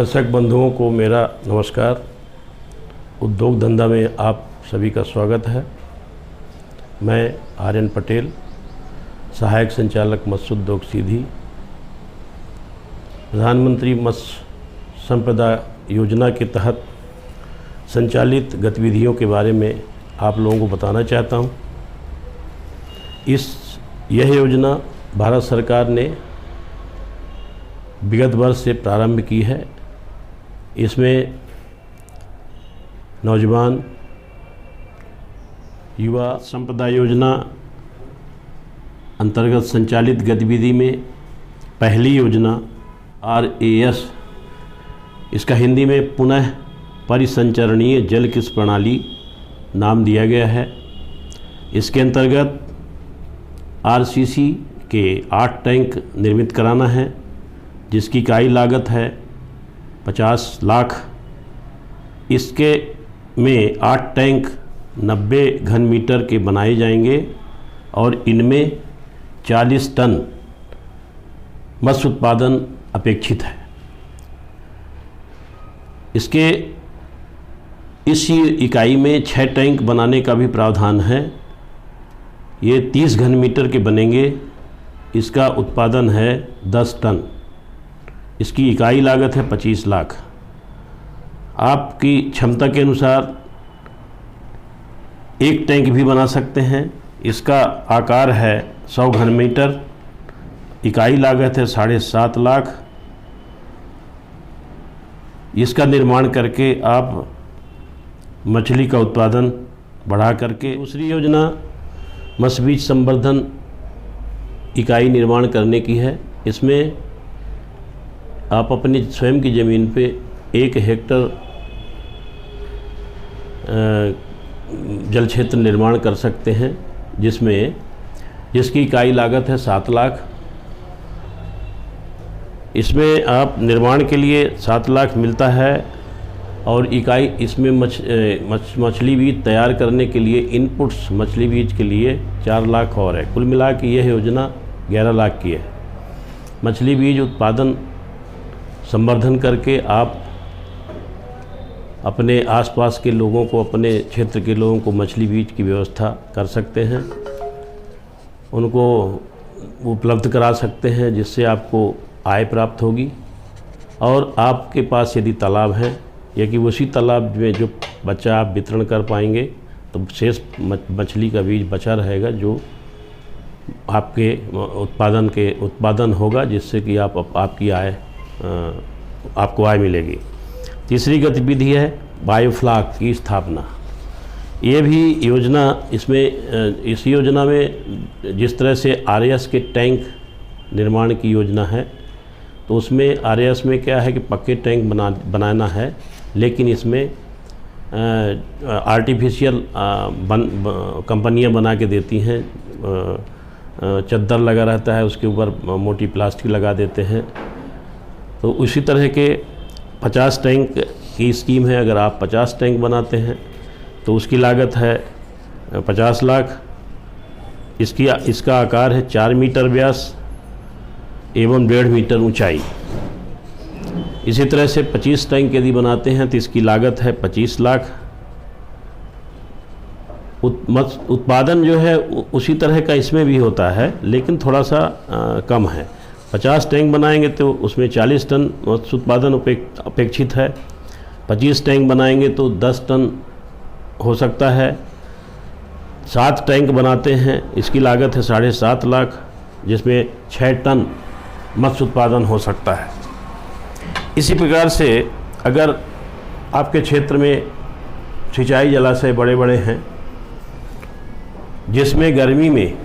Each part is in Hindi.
दर्शक बंधुओं को मेरा नमस्कार। उद्योग धंधा में आप सभी का स्वागत है। मैं आर्यन पटेल, सहायक संचालक मत्स्य उद्योग सीधी, प्रधानमंत्री मत्स्य संपदा योजना के तहत संचालित गतिविधियों के बारे में आप लोगों को बताना चाहता हूं। यह योजना भारत सरकार ने विगत वर्ष से प्रारंभ की है। इसमें नौजवान युवा संपदा योजना अंतर्गत संचालित गतिविधि में पहली योजना RAS, इसका हिंदी में पुनः परिसंचरणीय जल कृषि प्रणाली नाम दिया गया है। इसके अंतर्गत RCC के 8 टैंक निर्मित कराना है, जिसकी इकाई लागत है 50 लाख। इसके में 8 टैंक 90 घन मीटर के बनाए जाएंगे और इनमें 40 टन मत्स्य उत्पादन अपेक्षित है। इस इकाई में 6 टैंक बनाने का भी प्रावधान है। ये 30 घन मीटर के बनेंगे। इसका उत्पादन है 10 टन। इसकी इकाई लागत है 25 लाख। आपकी क्षमता के अनुसार एक टैंक भी बना सकते हैं। इसका आकार है 100 घन मीटर। इकाई लागत है 7.5 लाख। इसका निर्माण करके आप मछली का उत्पादन बढ़ा करके दूसरी योजना मत्स्य बीज संवर्धन इकाई निर्माण करने की है। इसमें आप अपनी स्वयं की ज़मीन पे 1 हेक्टर जल क्षेत्र निर्माण कर सकते हैं, जिसकी इकाई लागत है 7 लाख। इसमें आप निर्माण के लिए 7 लाख मिलता है और इकाई इसमें मछली बीज तैयार करने के लिए इनपुट्स मछली बीज के लिए 4 लाख और है। कुल मिला के यह योजना 11 लाख की है। मछली बीज उत्पादन संवर्धन करके आप अपने आसपास के लोगों को, अपने क्षेत्र के लोगों को मछली बीज की व्यवस्था कर सकते हैं, उनको उपलब्ध करा सकते हैं, जिससे आपको आय प्राप्त होगी। और आपके पास यदि तालाब है या कि उसी तालाब में जो बच्चा आप वितरण कर पाएंगे तो शेष मछली का बीज बचा रहेगा, जो आपके उत्पादन होगा, जिससे कि आपको आय मिलेगी। तीसरी गतिविधि है बायोफ्लाक की स्थापना। ये भी योजना इस योजना में जिस तरह से RAS के टैंक निर्माण की योजना है, तो उसमें RAS में क्या है कि पक्के टैंक बनाना है, लेकिन इसमें आर्टिफिशियल कंपनियां बना के देती हैं। चद्दर लगा रहता है, उसके ऊपर मोटी प्लास्टिक लगा देते हैं। तो उसी तरह के 50 टैंक की स्कीम है। अगर आप 50 टैंक बनाते हैं तो उसकी लागत है 50 लाख। इसका आकार है 4 मीटर व्यास एवं 1.5 मीटर ऊंचाई। इसी तरह से 25 टैंक यदि बनाते हैं तो इसकी लागत है 25 लाख। उत्पादन जो है उसी तरह का इसमें भी होता है, लेकिन थोड़ा सा कम है। 50 टैंक बनाएंगे तो उसमें 40 टन मत्स्य उत्पादन अपेक्षित है। 25 टैंक बनाएंगे तो 10 टन हो सकता है। 7 टैंक बनाते हैं, इसकी लागत है 7.5 लाख, जिसमें 6 टन मत्स्य उत्पादन हो सकता है। इसी प्रकार से अगर आपके क्षेत्र में सिंचाई जलाशय बड़े बड़े हैं, जिसमें गर्मी में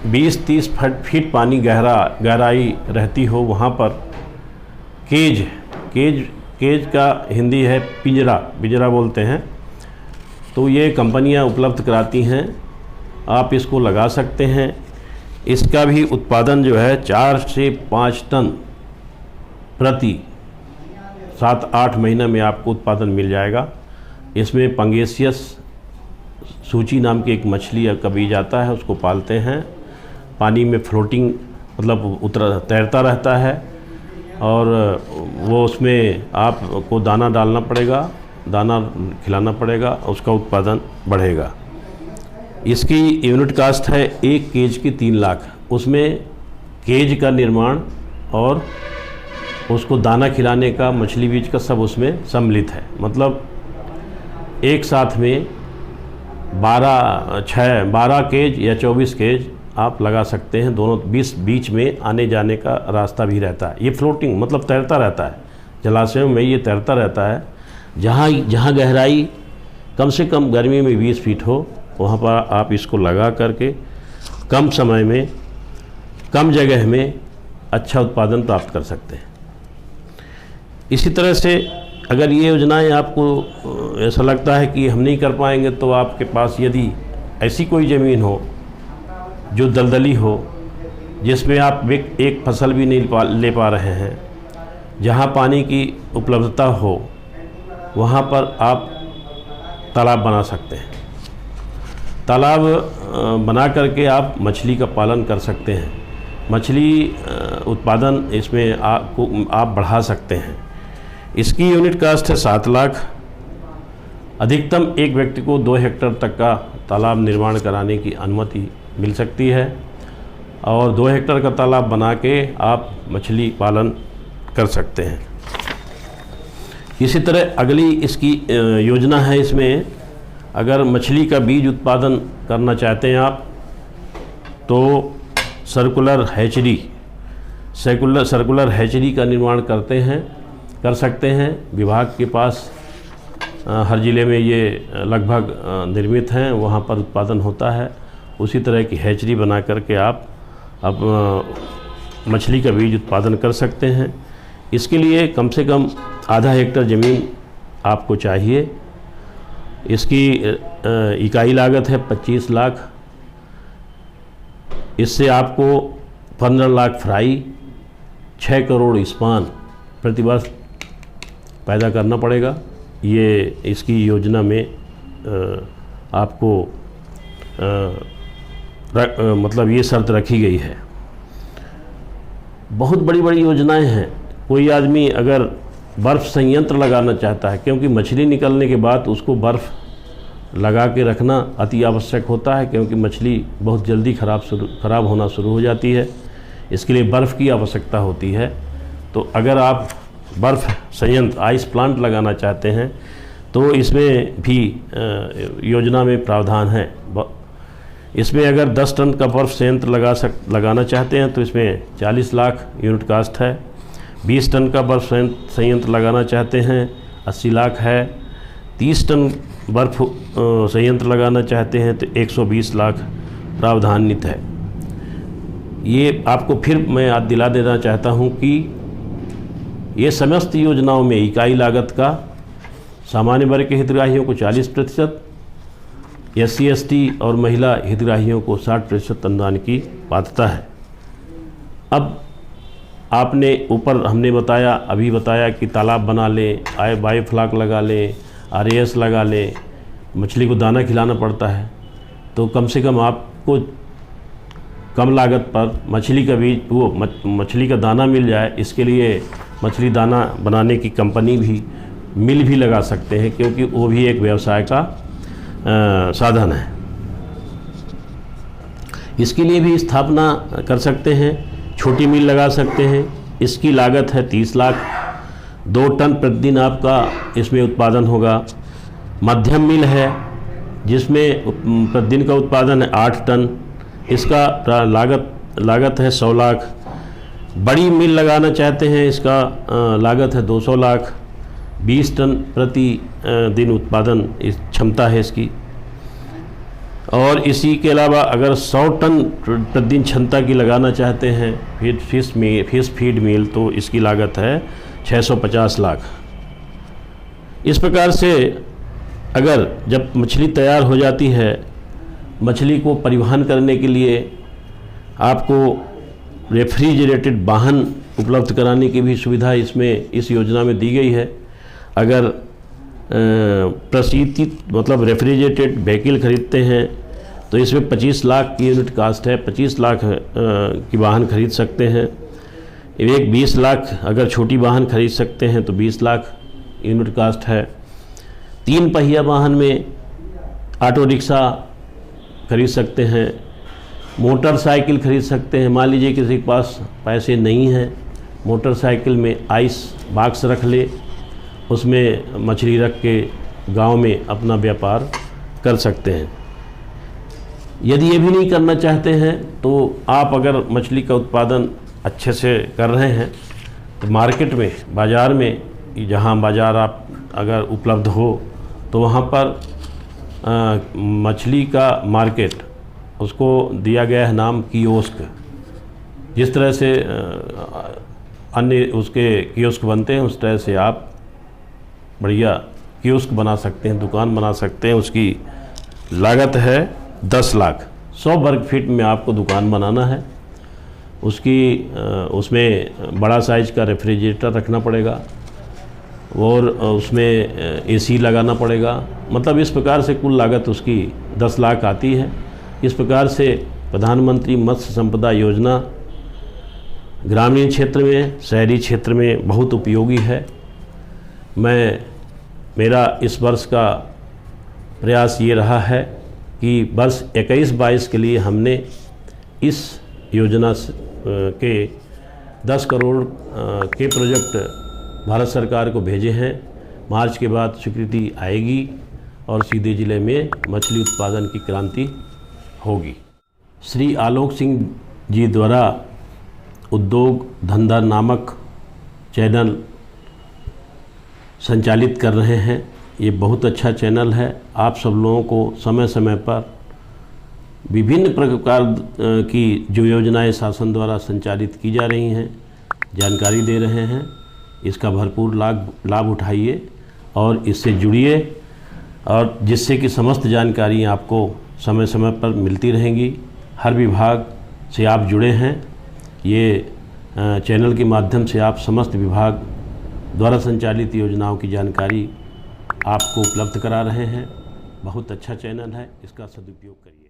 20-30 फीट पानी गहराई रहती हो, वहाँ पर केज का हिंदी है पिंजरा बोलते हैं, तो ये कंपनियां उपलब्ध कराती हैं। आप इसको लगा सकते हैं। इसका भी उत्पादन जो है 4 से 5 टन प्रति 7-8 महीने में आपको उत्पादन मिल जाएगा। इसमें पंगेसियस सूची नाम की एक मछली का बीज आता है, उसको पालते हैं। पानी में फ्लोटिंग मतलब तैरता रहता है। और वो उसमें आपको दाना डालना पड़ेगा, दाना खिलाना पड़ेगा, उसका उत्पादन बढ़ेगा। इसकी यूनिट कास्ट है 1 केज की 3 लाख। उसमें केज का निर्माण और उसको दाना खिलाने का, मछली बीज का सब उसमें सम्मिलित है। मतलब एक साथ में 12 केज या 24 केज आप लगा सकते हैं। दोनों बीच में आने जाने का रास्ता भी रहता है। ये फ्लोटिंग मतलब तैरता रहता है, जलाशयों में ये तैरता रहता है। जहाँ गहराई कम से कम गर्मी में 20 फीट हो, वहाँ पर आप इसको लगा करके कम समय में, कम जगह में अच्छा उत्पादन प्राप्त कर सकते हैं। इसी तरह से अगर ये योजनाएं आपको ऐसा लगता है कि हम नहीं कर पाएंगे, तो आपके पास यदि ऐसी कोई ज़मीन हो जो दलदली हो, जिसमें आप एक फसल भी नहीं ले पा रहे हैं, जहाँ पानी की उपलब्धता हो, वहाँ पर आप तालाब बना सकते हैं। तालाब बना करके आप मछली का पालन कर सकते हैं। मछली उत्पादन इसमें आप बढ़ा सकते हैं। इसकी यूनिट कास्ट है 7 लाख। अधिकतम एक व्यक्ति को 2 हेक्टेयर तक का तालाब निर्माण कराने की अनुमति मिल सकती है और 2 हेक्टेयर का तालाब बना के आप मछली पालन कर सकते हैं। इसी तरह अगली इसकी योजना है, इसमें अगर मछली का बीज उत्पादन करना चाहते हैं आप, तो सर्कुलर हैचरी का निर्माण कर सकते हैं। विभाग के पास हर ज़िले में ये लगभग निर्मित हैं, वहाँ पर उत्पादन होता है। उसी तरह की हैचरी बना करके आप मछली का बीज उत्पादन कर सकते हैं। इसके लिए कम से कम आधा हेक्टेयर ज़मीन आपको चाहिए। इसकी इकाई लागत है 25 लाख। इससे आपको 15 लाख फ्राई, 6 करोड़ स्पान प्रतिवर्ष पैदा करना पड़ेगा। ये इसकी योजना में आपको मतलब ये शर्त रखी गई है। बहुत बड़ी बड़ी योजनाएं हैं। कोई आदमी अगर बर्फ़ संयंत्र लगाना चाहता है, क्योंकि मछली निकलने के बाद उसको बर्फ़ लगा के रखना अति आवश्यक होता है, क्योंकि मछली बहुत जल्दी ख़राब होना शुरू हो जाती है। इसके लिए बर्फ़ की आवश्यकता होती है। तो अगर आप बर्फ़ संयंत्र, आइस प्लांट लगाना चाहते हैं, तो इसमें भी योजना में प्रावधान है। इसमें अगर 10 टन का बर्फ़ संयंत्र लगाना चाहते हैं तो इसमें 40 लाख यूनिट कास्ट है। 20 टन का बर्फ़ संयंत्र लगाना चाहते हैं 80 लाख है। 30 टन बर्फ़ संयंत्र लगाना चाहते हैं तो 120 लाख प्रावधानित है। ये आपको फिर मैं याद दिला देना चाहता हूँ कि ये समस्त योजनाओं में इकाई लागत का सामान्य वर्ग के हितग्राहियों को 40%, SC ST और महिला हितग्राहियों को 60% अनुदान की पात्रता है। अब आपने ऊपर हमने अभी बताया कि तालाब बना लें, बायोफ्लाक लगा लें, RAS लगा लें, मछली को दाना खिलाना पड़ता है, तो कम से कम आपको कम लागत पर मछली का बीज, वो मछली का दाना मिल जाए। इसके लिए मछली दाना बनाने की कंपनी भी, मिल भी लगा सकते हैं, क्योंकि वो भी एक व्यवसाय का साधन है। इसके लिए भी स्थापना कर सकते हैं, छोटी मिल लगा सकते हैं। इसकी लागत है 30 लाख। 2 टन प्रतिदिन आपका इसमें उत्पादन होगा। मध्यम मिल है जिसमें प्रतिदिन का उत्पादन है 8 टन। इसका लागत है 100 लाख। बड़ी मिल लगाना चाहते हैं, इसका लागत है 200 लाख। 20 टन प्रति दिन उत्पादन क्षमता है इसकी। और इसी के अलावा अगर 100 टन प्रतिदिन क्षमता की लगाना चाहते हैं फिश फीड मिल, तो इसकी लागत है 650 लाख। इस प्रकार से अगर जब मछली तैयार हो जाती है, मछली को परिवहन करने के लिए आपको रेफ्रिजरेटेड वाहन उपलब्ध कराने की भी सुविधा इस योजना में दी गई है। अगर प्रशीतित मतलब रेफ्रिजरेटेड व्हीकल खरीदते हैं तो इसमें 25 लाख की यूनिट कास्ट है। 25 लाख की वाहन खरीद सकते हैं। एक 20 लाख अगर छोटी वाहन खरीद सकते हैं तो 20 लाख यूनिट कास्ट है। 3 पहिया वाहन में ऑटो रिक्शा खरीद सकते हैं, मोटरसाइकिल खरीद सकते हैं। मान लीजिए किसी के पास पैसे नहीं हैं, मोटरसाइकिल में आइस बॉक्स रख ले, उसमें मछली रख के गांव में अपना व्यापार कर सकते हैं। यदि ये भी नहीं करना चाहते हैं तो आप अगर मछली का उत्पादन अच्छे से कर रहे हैं तो मार्केट में, बाज़ार में, जहां बाज़ार आप अगर उपलब्ध हो तो वहां पर मछली का मार्केट, उसको दिया गया है नाम कियोस्क। जिस तरह से अन्य उसके कियोस्क बनते हैं उस तरह से आप बढ़िया कियोस्क बना सकते हैं, दुकान बना सकते हैं। उसकी लागत है 10 लाख। 100 वर्ग फीट में आपको दुकान बनाना है। उसमें बड़ा साइज का रेफ्रिजरेटर रखना पड़ेगा और उसमें एसी लगाना पड़ेगा। मतलब इस प्रकार से कुल लागत उसकी 10 लाख आती है। इस प्रकार से प्रधानमंत्री मत्स्य संपदा योजना ग्रामीण क्षेत्र में, शहरी क्षेत्र में बहुत उपयोगी है। मेरा इस वर्ष का प्रयास ये रहा है कि वर्ष 21-22 के लिए हमने इस योजना के 10 करोड़ के प्रोजेक्ट भारत सरकार को भेजे हैं। मार्च के बाद स्वीकृति आएगी और सीधे ज़िले में मछली उत्पादन की क्रांति होगी। श्री आलोक सिंह जी द्वारा उद्योग धंधा नामक चैनल संचालित कर रहे हैं। ये बहुत अच्छा चैनल है। आप सब लोगों को समय समय पर विभिन्न प्रकार की जो योजनाएं शासन द्वारा संचालित की जा रही हैं जानकारी दे रहे हैं। इसका भरपूर लाभ उठाइए और इससे जुड़िए, और जिससे कि समस्त जानकारी आपको समय समय पर मिलती रहेंगी। हर विभाग से आप जुड़े हैं। ये चैनल के माध्यम से आप समस्त विभाग द्वारा संचालित योजनाओं की जानकारी आपको उपलब्ध करा रहे हैं। बहुत अच्छा चैनल है, इसका सदुपयोग करिए।